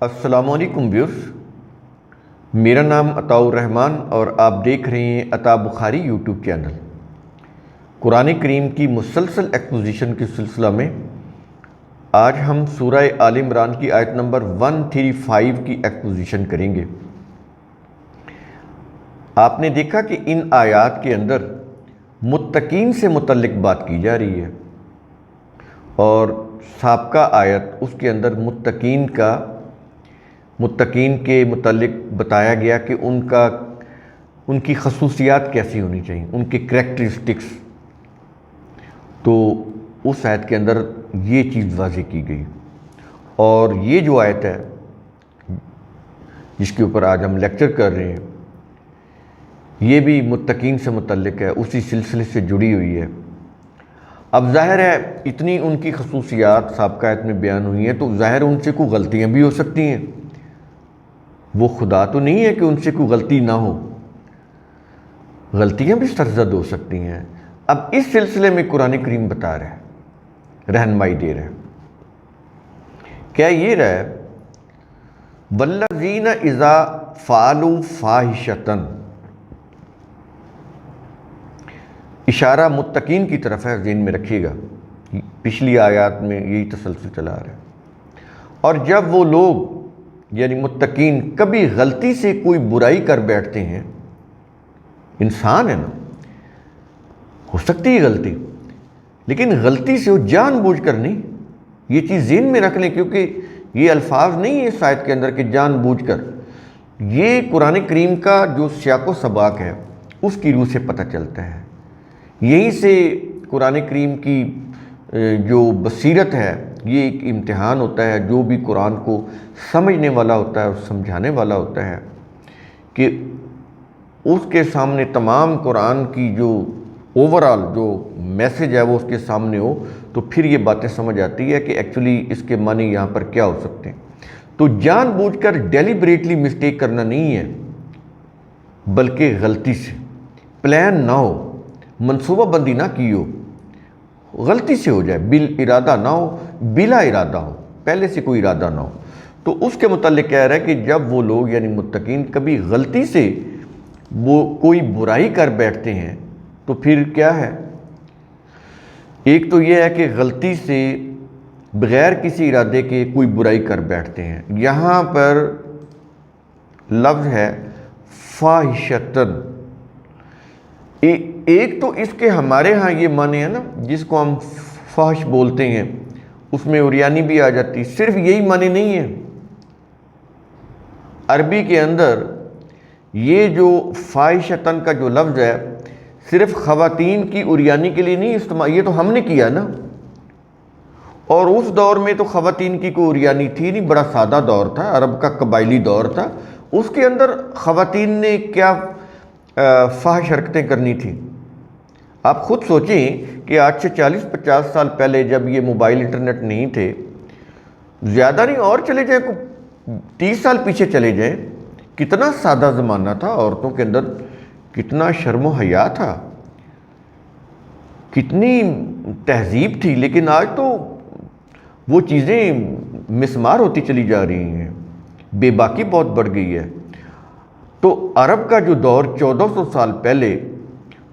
السلام علیکم ویورز، میرا نام عطاء الرحمن اور آپ دیکھ رہے ہیں عطا بخاری یوٹیوب چینل۔ قرآن کریم کی مسلسل ایکسپوزیشن کے سلسلہ میں آج ہم سورہ آل عمران کی آیت نمبر 135 کی ایکسپوزیشن کریں گے۔ آپ نے دیکھا کہ ان آیات کے اندر متقین سے متعلق بات کی جا رہی ہے، اور سابقہ آیت اس کے اندر متقین کے متعلق بتایا گیا کہ ان کی خصوصیات کیسی ہونی چاہیے، ان کے کریکٹرسٹکس۔ تو اس آیت کے اندر یہ چیز واضح کی گئی، اور یہ جو آیت ہے جس کے اوپر آج ہم لیکچر کر رہے ہیں، یہ بھی متقین سے متعلق ہے، اسی سلسلے سے جڑی ہوئی ہے۔ اب ظاہر ہے اتنی ان کی خصوصیات سابقہ آیت میں بیان ہوئی ہیں، تو ظاہر ان سے کوئی غلطیاں بھی ہو سکتی ہیں۔ وہ خدا تو نہیں ہے کہ ان سے کوئی غلطی نہ ہو، غلطیاں بھی سرزد ہو سکتی ہیں۔ اب اس سلسلے میں قرآن کریم بتا رہا ہے، رہنمائی دے رہا ہے۔ کیا یہ رہا ہے وَالَّذِينَ إِذَا فَعَلُوا فَاحِشَةً، اشارہ متقین کی طرف ہے، ذہن میں رکھیے گا، پچھلی آیات میں یہی تسلسل چلا آ رہا ہے۔ اور جب وہ لوگ یعنی متقین کبھی غلطی سے کوئی برائی کر بیٹھتے ہیں، انسان ہے نا، ہو سکتی ہے غلطی، لیکن غلطی سے وہ جان بوجھ کر نہیں، یہ چیز ذہن میں رکھ لیں، کیونکہ یہ الفاظ نہیں ہے اس آیت کے اندر کہ جان بوجھ کر۔ یہ قرآن کریم کا جو سیاق و سباق ہے اس کی روح سے پتہ چلتا ہے۔ یہیں سے قرآن کریم کی جو بصیرت ہے، یہ ایک امتحان ہوتا ہے۔ جو بھی قرآن کو سمجھنے والا ہوتا ہے اور سمجھانے والا ہوتا ہے، کہ اس کے سامنے تمام قرآن کی جو اوورآل جو میسج ہے وہ اس کے سامنے ہو، تو پھر یہ باتیں سمجھ آتی ہے کہ ایکچولی اس کے معنی یہاں پر کیا ہو سکتے ہیں۔ تو جان بوجھ کر ڈیلیبریٹلی مسٹیک کرنا نہیں ہے، بلکہ غلطی سے، پلان نہ ہو، منصوبہ بندی نہ کی ہو، غلطی سے ہو جائے، ارادہ نہ ہو، بلا ارادہ ہو، پہلے سے کوئی ارادہ نہ ہو۔ تو اس کے متعلق کہہ رہا ہے کہ جب وہ لوگ یعنی متقین کبھی غلطی سے وہ کوئی برائی کر بیٹھتے ہیں، تو پھر کیا ہے؟ ایک تو یہ ہے کہ غلطی سے بغیر کسی ارادے کے کوئی برائی کر بیٹھتے ہیں۔ یہاں پر لفظ ہے فاحشتن۔ ایک تو اس کے ہمارے ہاں یہ معنی ہے نا، جس کو ہم فحش بولتے ہیں، اس میں عریانی بھی آ جاتی، صرف یہی معنی نہیں ہے۔ عربی کے اندر یہ جو فاحشتن کا جو لفظ ہے، صرف خواتین کی عریانی کے لیے نہیں استعمال، یہ تو ہم نے کیا نا، اور اس دور میں تو خواتین کی کوئی عریانی تھی نہیں، بڑا سادہ دور تھا، عرب کا قبائلی دور تھا۔ اس کے اندر خواتین نے کیا فحش حرکتیں کرنی تھیں؟ آپ خود سوچیں کہ آج سے 40-50 سال پہلے جب یہ موبائل انٹرنیٹ نہیں تھے، زیادہ نہیں اور چلے جائیں 30 سال پیچھے چلے جائیں، کتنا سادہ زمانہ تھا، عورتوں کے اندر کتنا شرم و حیا تھا، کتنی تہذیب تھی۔ لیکن آج تو وہ چیزیں مسمار ہوتی چلی جا رہی ہیں، بے باکی بہت بڑھ گئی ہے۔ تو عرب کا جو دور 1400 سال پہلے،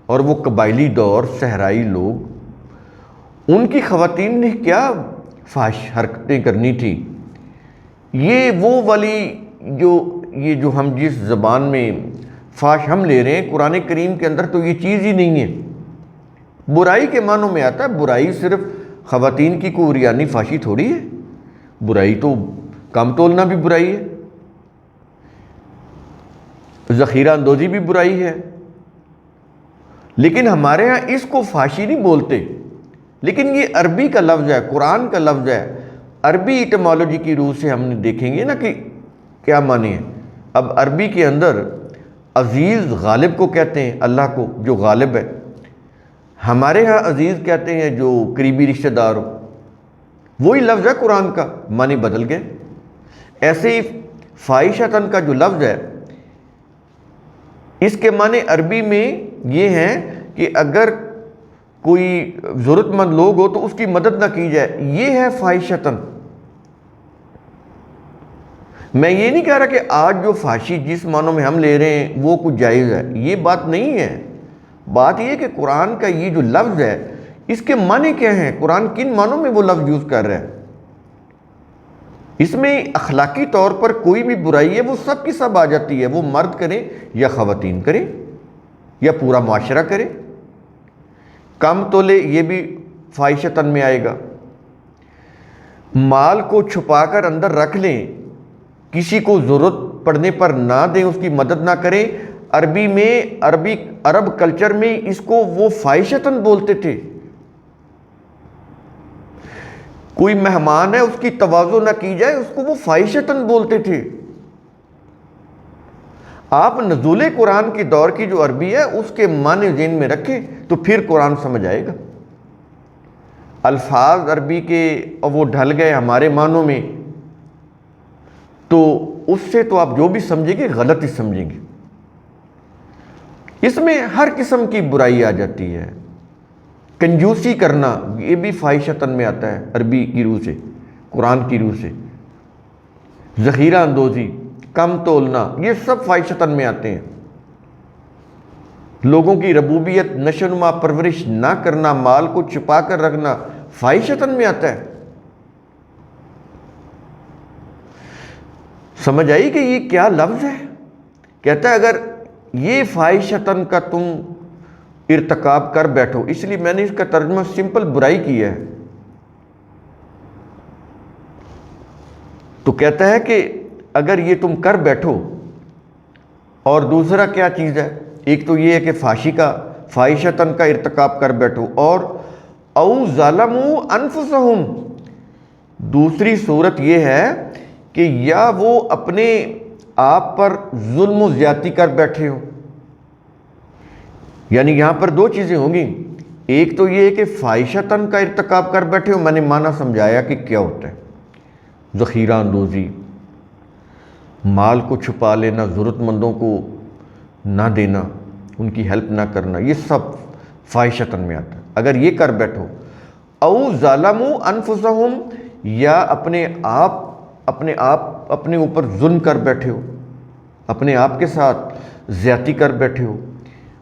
اور وہ قبائلی دور، صحرائی لوگ، ان کی خواتین نے کیا فحش حرکتیں کرنی تھی؟ یہ وہ والی یہ جو ہم جس زبان میں فحش ہم لے رہے ہیں، قرآن کریم کے اندر تو یہ چیز ہی نہیں ہے۔ برائی کے معنوں میں آتا ہے، برائی صرف خواتین کی کوئی عریانی فحشی تھوڑی ہے، برائی تو کام تولنا بھی برائی ہے، ذخیرہ اندوزی بھی برائی ہے۔ لیکن ہمارے ہاں اس کو فحشی نہیں بولتے، لیکن یہ عربی کا لفظ ہے، قرآن کا لفظ ہے۔ عربی ایٹمالوجی کی روح سے ہم دیکھیں گے نا کہ کیا معنی ہے۔ اب عربی کے اندر عزیز غالب کو کہتے ہیں، اللہ کو جو غالب ہے۔ ہمارے ہاں عزیز کہتے ہیں جو قریبی رشتہ دار ہو، وہی لفظ ہے، قرآن کا معنی بدل گئے۔ ایسے ہی فاحشتن کا جو لفظ ہے، اس کے معنی عربی میں یہ ہیں کہ اگر کوئی ضرورت مند لوگ ہو تو اس کی مدد نہ کی جائے، یہ ہے فاحشتن۔ میں یہ نہیں کہہ رہا کہ آج جو فحاشی جس معنوں میں ہم لے رہے ہیں وہ کچھ جائز ہے، یہ بات نہیں ہے۔ بات یہ ہے کہ قرآن کا یہ جو لفظ ہے اس کے معنی کیا ہیں، قرآن کن معنوں میں وہ لفظ یوز کر رہا ہے۔ اس میں اخلاقی طور پر کوئی بھی برائی ہے وہ سب کی سب آ جاتی ہے، وہ مرد کریں یا خواتین کریں یا پورا معاشرہ کرے۔ کم تولے یہ بھی فاحشتاً میں آئے گا۔ مال کو چھپا کر اندر رکھ لیں، کسی کو ضرورت پڑنے پر نہ دیں، اس کی مدد نہ کریں، عرب کلچر میں اس کو وہ فاحشتاً بولتے تھے۔ کوئی مہمان ہے اس کی تواضع نہ کی جائے، اس کو وہ فاحشتاً بولتے تھے۔ آپ نزول قرآن کی دور کی جو عربی ہے اس کے معنی ذہن میں رکھیں تو پھر قرآن سمجھ آئے گا۔ الفاظ عربی کے اور وہ ڈھل گئے ہمارے معنوں میں، تو اس سے تو آپ جو بھی سمجھیں گے غلط ہی سمجھیں گے۔ اس میں ہر قسم کی برائی آ جاتی ہے۔ کنجوسی کرنا یہ بھی فاحشتاً میں آتا ہے عربی کی روح سے، قرآن کی روح سے۔ ذخیرہ اندوزی، کم تولنا، یہ سب فاحشتاً میں آتے ہیں۔ لوگوں کی ربوبیت، نشو نما، پرورش نہ کرنا، مال کو چھپا کر رکھنا، فاحشتاً میں آتا ہے۔ سمجھ آئی کہ یہ کیا لفظ ہے؟ کہتا ہے اگر یہ فاحشتاً کا تم ارتکاب کر بیٹھو، اس لیے میں نے اس کا ترجمہ سمپل برائی کیا ہے۔ تو کہتا ہے کہ اگر یہ تم کر بیٹھو، اور دوسرا کیا چیز ہے؟ ایک تو یہ ہے کہ فاحشتاً کا ارتکاب کر بیٹھو، اور او ظلموا انفسہم، دوسری صورت یہ ہے کہ یا وہ اپنے آپ پر ظلم و زیادتی کر بیٹھے ہو۔ یعنی یہاں پر دو چیزیں ہوں گی، ایک تو یہ ہے کہ فاحشتاً کا ارتکاب کر بیٹھے ہو، میں نے معنی سمجھایا کہ کیا ہوتا ہے۔ ذخیرہ اندوزی، مال کو چھپا لینا، ضرورت مندوں کو نہ دینا، ان کی ہیلپ نہ کرنا، یہ سب فاحشتاً میں آتا ہے۔ اگر یہ کر بیٹھو، او ظلموا انفسہم، یا اپنے اوپر ظلم کر بیٹھے ہو، اپنے آپ کے ساتھ زیادتی کر بیٹھے ہو۔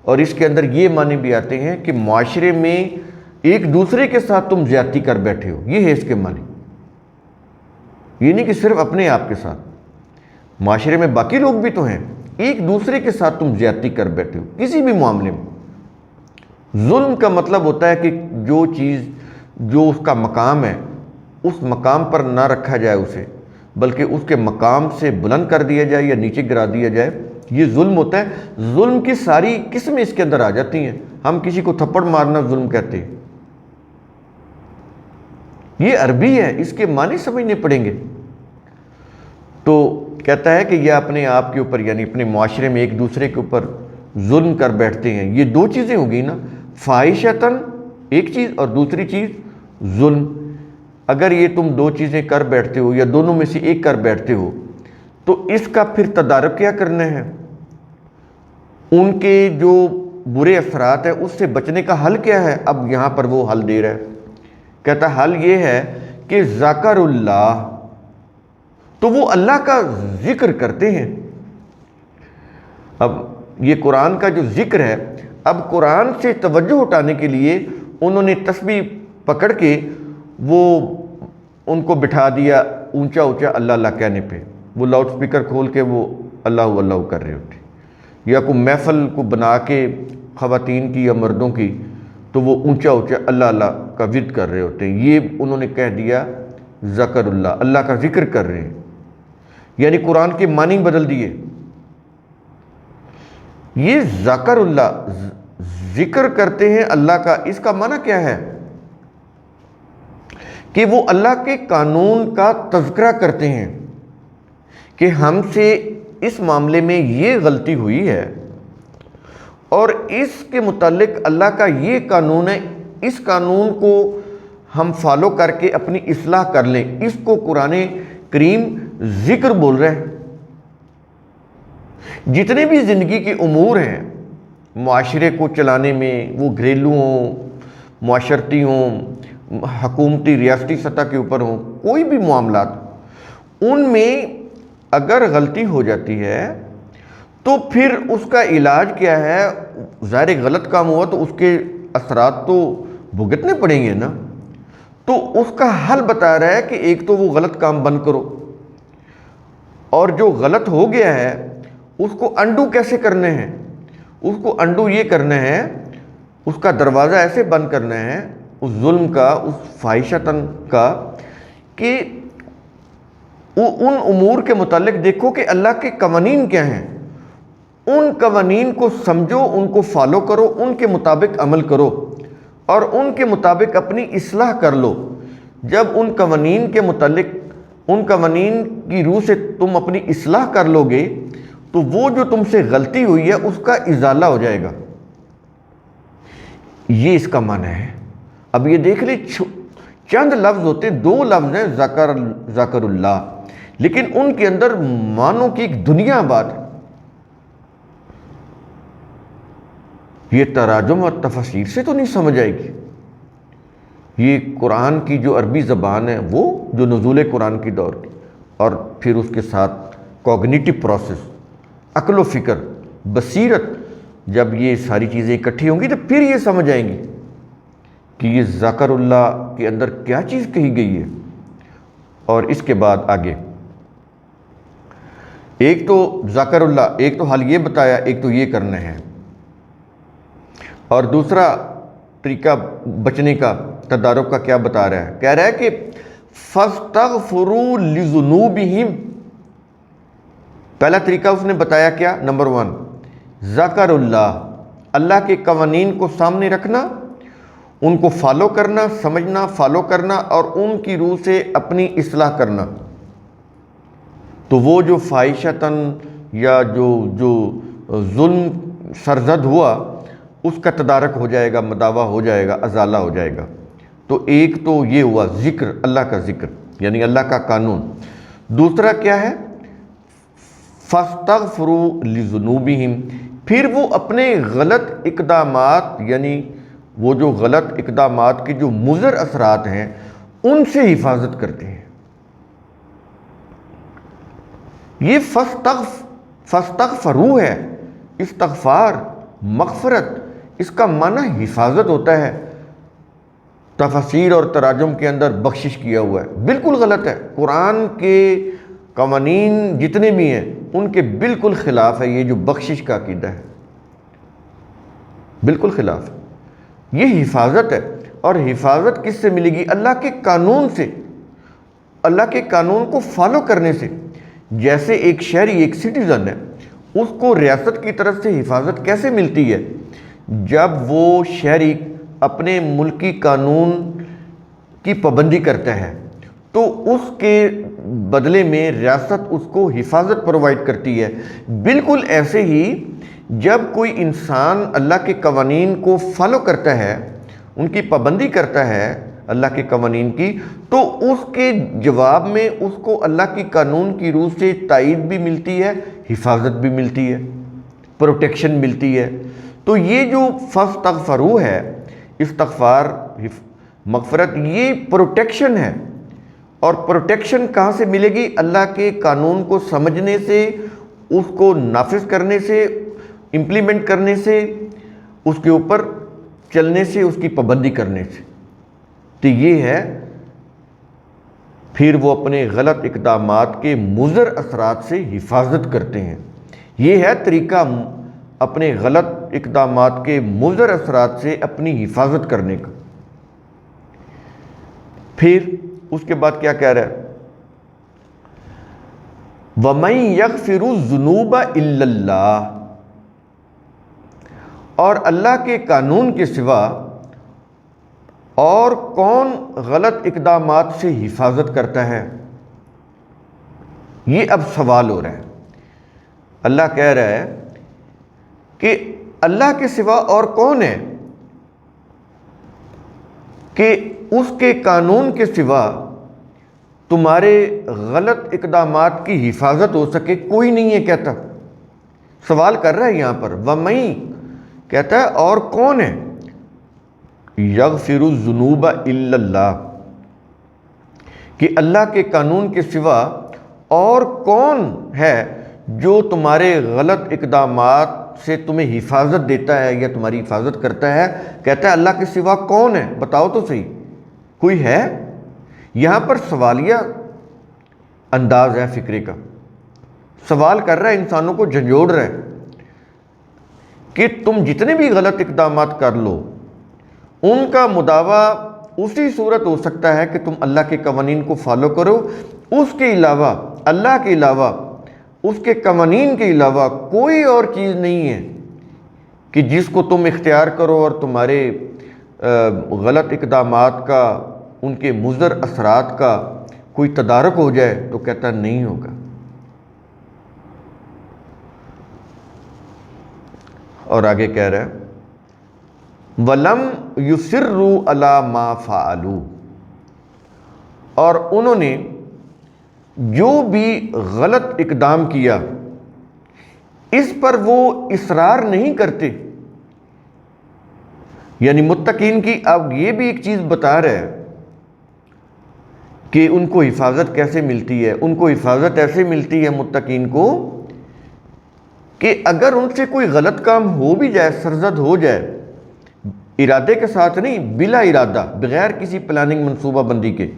اور اس کے اندر یہ معنی بھی آتے ہیں کہ معاشرے میں ایک دوسرے کے ساتھ تم زیادتی کر بیٹھے ہو، یہ ہے اس کے معنی۔ یہ نہیں کہ صرف اپنے آپ کے ساتھ، معاشرے میں باقی لوگ بھی تو ہیں، ایک دوسرے کے ساتھ تم زیادتی کر بیٹھے ہو کسی بھی معاملے میں۔ ظلم کا مطلب ہوتا ہے کہ جو چیز جو اس کا مقام ہے اس مقام پر نہ رکھا جائے اسے، بلکہ اس کے مقام سے بلند کر دیا جائے یا نیچے گرا دیا جائے، یہ ظلم ہوتا ہے۔ ظلم کی ساری قسمیں اس کے اندر آ جاتی ہیں۔ ہم کسی کو تھپڑ مارنا ظلم کہتے ہیں۔ یہ عربی ہے، اس کے معنی سمجھنے پڑیں گے۔ تو کہتا ہے کہ یہ اپنے آپ کے اوپر، یعنی اپنے معاشرے میں ایک دوسرے کے اوپر ظلم کر بیٹھتے ہیں۔ یہ دو چیزیں ہوگی نا، فاحشتاً ایک چیز اور دوسری چیز ظلم۔ اگر یہ تم دو چیزیں کر بیٹھتے ہو یا دونوں میں سے ایک کر بیٹھتے ہو تو اس کا پھر تدارک کیا کرنا ہے؟ ان کے جو برے اثرات ہیں اس سے بچنے کا حل کیا ہے؟ اب یہاں پر وہ حل دے رہا ہے، کہتا ہے حل یہ ہے کہ ذکر اللہ، تو وہ اللہ کا ذکر کرتے ہیں۔ اب یہ قرآن کا جو ذکر ہے، اب قرآن سے توجہ اٹھانے کے لیے انہوں نے تسبیح پکڑ کے وہ ان کو بٹھا دیا اونچا اونچا اللہ اللہ کہنے پہ، وہ لاؤڈ سپیکر کھول کے وہ اللہ اللہ کر رہے ہوتے، یا کوئی محفل کو بنا کے خواتین کی یا مردوں کی تو وہ اونچا اونچا اللہ اللہ کا ورد کر رہے ہوتے ہیں۔ یہ انہوں نے کہہ دیا ذکر اللہ، اللہ کا ذکر کر رہے ہیں، یعنی قرآن کے معنی بدل دیے۔ یہ ذکر اللہ، ذکر کرتے ہیں اللہ کا، اس کا معنی کیا ہے؟ کہ وہ اللہ کے قانون کا تذکرہ کرتے ہیں کہ ہم سے اس معاملے میں یہ غلطی ہوئی ہے اور اس کے متعلق اللہ کا یہ قانون ہے، اس قانون کو ہم فالو کر کے اپنی اصلاح کر لیں۔ اس کو قرآن کریم ذکر بول رہے ہیں۔ جتنے بھی زندگی کے امور ہیں معاشرے کو چلانے میں، وہ گھریلو ہوں، معاشرتی ہوں، حکومتی ریاستی سطح کے اوپر ہوں، کوئی بھی معاملات، ان میں اگر غلطی ہو جاتی ہے تو پھر اس کا علاج کیا ہے؟ ظاہر غلط کام ہوا تو اس کے اثرات تو بھگتنے پڑیں گے نا، تو اس کا حل بتا رہا ہے کہ ایک تو وہ غلط کام بند کرو، اور جو غلط ہو گیا ہے اس کو انڈو کیسے کرنے ہیں؟ اس کو انڈو یہ کرنا ہے، اس کا دروازہ ایسے بند کرنا ہے اس ظلم کا، اس فاحشتاً کا، کہ ان امور کے متعلق دیکھو کہ اللہ کے قوانین کیا ہیں، ان قوانین کو سمجھو، ان کو فالو کرو، ان کے مطابق عمل کرو اور ان کے مطابق اپنی اصلاح کر لو۔ جب ان قوانین کے متعلق، ان قوانین کی روح سے تم اپنی اصلاح کر لو گے تو وہ جو تم سے غلطی ہوئی ہے اس کا ازالہ ہو جائے گا۔ یہ اس کا معنی ہے۔ اب یہ دیکھ لیں، چند لفظ ہوتے، 2 لفظ ہیں، ذکر اللہ، لیکن ان کے اندر معنوں کی ایک دنیا بات ہے۔ یہ تراجم اور تفسیر سے تو نہیں سمجھ آئے گی۔ یہ قرآن کی جو عربی زبان ہے، وہ جو نزول قرآن کی دور کی، اور پھر اس کے ساتھ کوگنیٹو پروسیس، عقل و فکر، بصیرت، جب یہ ساری چیزیں اکٹھی ہوں گی تو پھر یہ سمجھ آئیں گی کہ یہ ذکر اللہ کے اندر کیا چیز کہی گئی ہے۔ اور اس کے بعد آگے ایک تو ذکر اللہ، ایک تو حل یہ بتایا، ایک تو یہ کرنا ہے، اور دوسرا طریقہ بچنے کا، تدارک کا کیا بتا رہا ہے؟ کہہ رہا ہے کہ فَاسْتَغْفِرُوا لِذُنُوبِهِمْ۔ پہلا طریقہ اس نے بتایا کیا؟ نمبر 1 ذکر اللہ، اللہ کے قوانین کو سامنے رکھنا، ان کو فالو کرنا، سمجھنا، فالو کرنا اور ان کی روح سے اپنی اصلاح کرنا۔ تو وہ جو فاحشتاً یا جو ظلم سرزد ہوا اس کا تدارک ہو جائے گا، مداوع ہو جائے گا، ازالہ ہو جائے گا۔ تو ایک تو یہ ہوا ذکر، اللہ کا ذکر، یعنی اللہ کا قانون۔ دوسرا کیا ہے؟ فَاسْتَغْفِرُوا لِذُنُوبِهِمْ، پھر وہ اپنے غلط اقدامات، یعنی وہ جو غلط اقدامات کے جو مضر اثرات ہیں ان سے حفاظت کرتے ہیں۔ یہ فَاسْتَغْفِرُوا ہے، استغفار، مغفرت، اس کا معنی حفاظت ہوتا ہے۔ تفسیر اور تراجم کے اندر بخشش کیا ہوا ہے، بالکل غلط ہے۔ قرآن کے قوانین جتنے بھی ہیں ان کے بالکل خلاف ہے یہ جو بخشش کا عقیدہ ہے، بالکل خلاف ہے۔ یہ حفاظت ہے، اور حفاظت کس سے ملے گی؟ اللہ کے قانون سے، اللہ کے قانون کو فالو کرنے سے۔ جیسے ایک شہری، ایک سٹیزن ہے، اس کو ریاست کی طرف سے حفاظت کیسے ملتی ہے؟ جب وہ شہری اپنے ملکی قانون کی پابندی کرتا ہے تو اس کے بدلے میں ریاست اس کو حفاظت پرووائڈ کرتی ہے۔ بالکل ایسے ہی جب کوئی انسان اللہ کے قوانین کو فالو کرتا ہے، ان کی پابندی کرتا ہے اللہ کے قوانین کی، تو اس کے جواب میں اس کو اللہ کی قانون کی روح سے تائید بھی ملتی ہے، حفاظت بھی ملتی ہے، پروٹیکشن ملتی ہے۔ تو یہ جو فَاسْتَغْفِرُوا ہے، استغفار، مغفرت، یہ پروٹیکشن ہے۔ اور پروٹیکشن کہاں سے ملے گی؟ اللہ کے قانون کو سمجھنے سے، اس کو نافذ کرنے سے، امپلیمنٹ کرنے سے، اس کے اوپر چلنے سے، اس کی پابندی کرنے سے۔ تو یہ ہے، پھر وہ اپنے غلط اقدامات کے مضر اثرات سے حفاظت کرتے ہیں۔ یہ ہے طریقہ اپنے غلط اقدامات کے مضر اثرات سے اپنی حفاظت کرنے کا۔ پھر اس کے بعد کیا کہہ رہا ہے؟ وَمَن يَغْفِرُ الذُّنُوبَ إِلَّا اللَّهُ، اور اللہ کے قانون کے سوا اور کون غلط اقدامات سے حفاظت کرتا ہے؟ یہ اب سوال ہو رہا ہے۔ اللہ کہہ رہا ہے کہ اللہ کے سوا اور کون ہے کہ اس کے قانون کے سوا تمہارے غلط اقدامات کی حفاظت ہو سکے؟ کوئی نہیں ہے کہتا۔ سوال کر رہا ہے یہاں پر، وَمَن کہتا ہے اور کون ہے؟ یغفر الذنوب الا اللہ، کہ اللہ کے قانون کے سوا اور کون ہے جو تمہارے غلط اقدامات سے تمہیں حفاظت دیتا ہے یا تمہاری حفاظت کرتا ہے؟ کہتا ہے اللہ کے سوا کون ہے؟ بتاؤ تو صحیح، کوئی ہے؟ یہاں پر سوالیہ انداز ہے فکرے کا، سوال کر رہا ہے، انسانوں کو جھنجھوڑ رہا ہے کہ تم جتنے بھی غلط اقدامات کر لو ان کا مداوع اسی صورت ہو سکتا ہے کہ تم اللہ کے قوانین کو فالو کرو، اس کے علاوہ اللہ کے علاوہ اس کے قوانین کے علاوہ کوئی اور چیز نہیں ہے کہ جس کو تم اختیار کرو اور تمہارے غلط اقدامات کا، ان کے مضر اثرات کا کوئی تدارک ہو جائے۔ تو کہتا نہیں ہوگا۔ اور آگے کہہ رہا ہے وَلَمْ يُصِرُّوا عَلَى مَا فَعَلُوا، اور انہوں نے جو بھی غلط اقدام کیا اس پر وہ اصرار نہیں کرتے۔ یعنی متقین کی اب یہ بھی ایک چیز بتا رہا ہے کہ ان کو حفاظت کیسے ملتی ہے۔ ان کو حفاظت ایسے ملتی ہے متقین کو کہ اگر ان سے کوئی غلط کام ہو بھی جائے، سرزد ہو جائے، ارادے کے ساتھ نہیں، بلا ارادہ، بغیر کسی پلاننگ منصوبہ بندی کے،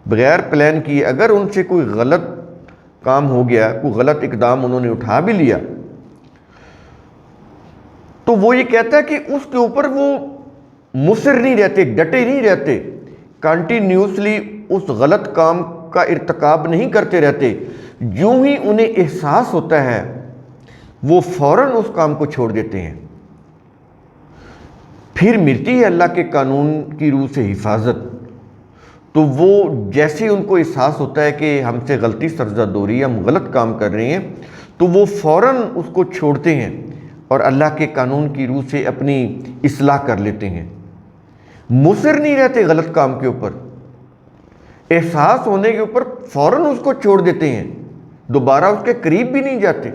بغیر پلان کیے اگر ان سے کوئی غلط کام ہو گیا، کوئی غلط اقدام انہوں نے اٹھا بھی لیا، تو وہ یہ کہتا ہے کہ اس کے اوپر وہ مصر نہیں رہتے، ڈٹے نہیں رہتے، کنٹینیوسلی اس غلط کام کا ارتکاب نہیں کرتے رہتے۔ جو ہی انہیں احساس ہوتا ہے وہ فوراً اس کام کو چھوڑ دیتے ہیں۔ پھر ملتی ہے اللہ کے قانون کی روح سے حفاظت، تو وہ جیسے ان کو احساس ہوتا ہے کہ ہم سے غلطی سرزد ہو رہی ہے، ہم غلط کام کر رہے ہیں، تو وہ فوراً اس کو چھوڑتے ہیں اور اللہ کے قانون کی روح سے اپنی اصلاح کر لیتے ہیں۔ مصر نہیں رہتے غلط کام کے اوپر، احساس ہونے کے اوپر فوراً اس کو چھوڑ دیتے ہیں، دوبارہ اس کے قریب بھی نہیں جاتے،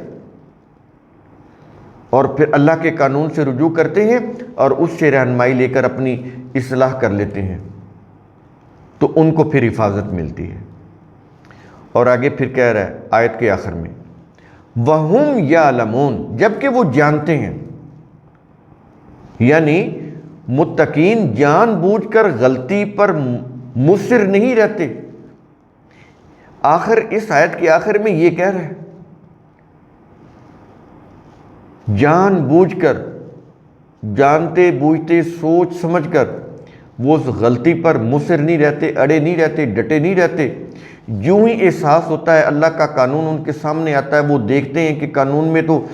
اور پھر اللہ کے قانون سے رجوع کرتے ہیں اور اس سے رہنمائی لے کر اپنی اصلاح کر لیتے ہیں، تو ان کو پھر حفاظت ملتی ہے۔ اور آگے پھر کہہ رہا ہے آیت کے آخر میں وَهُمْ يَعْلَمُونَ، جبکہ وہ جانتے ہیں، یعنی متقین جان بوجھ کر غلطی پر مصر نہیں رہتے۔ آخر اس آیت کے آخر میں یہ کہہ رہا ہے جان بوجھ کر، جانتے بوجھتے، سوچ سمجھ کر وہ اس غلطی پر مصر نہیں رہتے، اڑے نہیں رہتے، ڈٹے نہیں رہتے۔ جو ہی احساس ہوتا ہے، اللہ کا قانون ان کے سامنے آتا ہے، وہ دیکھتے ہیں کہ قانون میں تو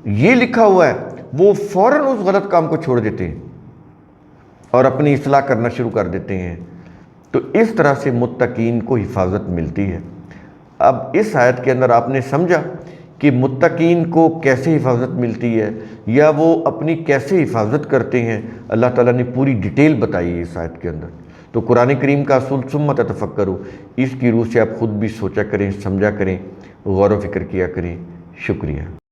یہ لکھا ہوا ہے، وہ فوراً اس غلط کام کو چھوڑ دیتے ہیں اور اپنی اصلاح کرنا شروع کر دیتے ہیں۔ تو اس طرح سے متقین کو حفاظت ملتی ہے۔ اب اس آیت کے اندر آپ نے سمجھا کہ متقین کو کیسے حفاظت ملتی ہے یا وہ اپنی کیسے حفاظت کرتے ہیں۔ اللہ تعالیٰ نے پوری ڈیٹیل بتائی ہے اس آیت کے اندر۔ تو قرآن کریم کا اصول ثم تتفکروا، اس کی روح سے آپ خود بھی سوچا کریں، سمجھا کریں، غور و فکر کیا کریں۔ شکریہ۔